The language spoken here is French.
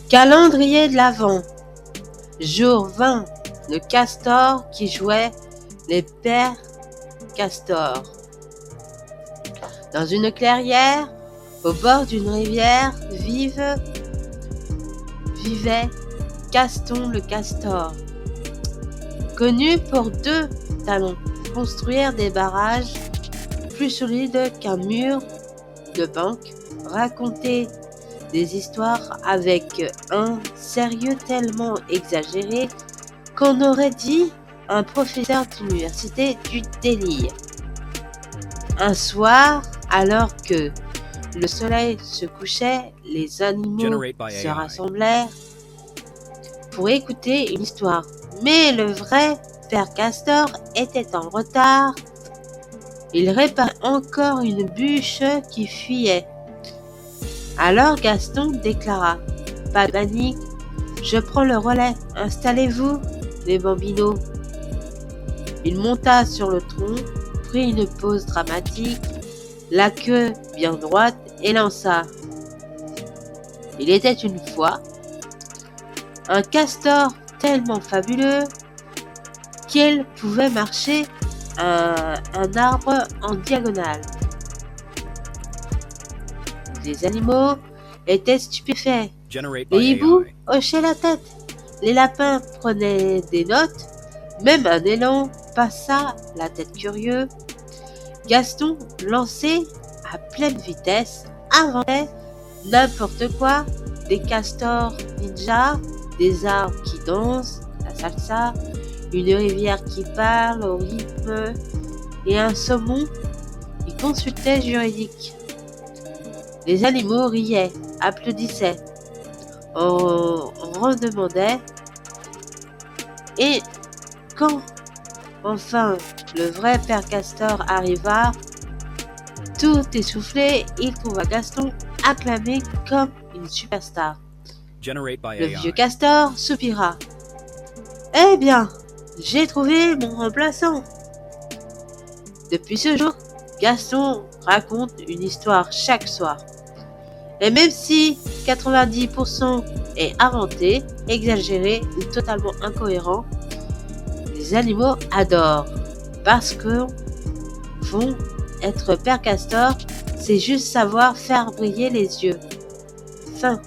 Calendrier de l'Avent. Jour 20. Le castor qui jouait les pères castors. Dans une clairière, au bord d'une rivière, vivait Gaston le castor. Connu pour 2 talents, construire des barrages plus solides qu'un mur de banque, raconter des histoires avec un sérieux tellement exagéré qu'on aurait dit un professeur d'université du délire. Un soir, alors que le soleil se couchait, les animaux se rassemblèrent pour écouter une histoire. Mais le vrai père Castor était en retard. Il réparait encore une bûche qui fuyait. Alors Gaston déclara: « Pas de panique, je prends le relais, installez-vous, les bambinos. » Il monta sur le tronc, prit une pose dramatique, la queue bien droite et lança: « Il était une fois un castor tellement fabuleux qu'il pouvait marcher un arbre en diagonale. » Les animaux étaient stupéfaits. Les hiboux hochaient la tête. Les lapins prenaient des notes. Même un élan passa la tête curieux. Gaston, lancé à pleine vitesse, inventait n'importe quoi, des castors ninja, des arbres qui dansent, la salsa, une rivière qui parle au rythme et un saumon qui consultait juridique. Les animaux riaient, applaudissaient, on redemandait, et quand enfin le vrai père Castor arriva, tout essoufflé, il trouva Gaston acclamé comme une superstar. Le vieux Castor soupira. « Eh bien, j'ai trouvé mon remplaçant. » Depuis ce jour, Gaston raconte une histoire chaque soir. Et même si 90% est inventé, exagéré ou totalement incohérent, les animaux adorent. Parce que vont être père Castor, c'est juste savoir faire briller les yeux. Fin.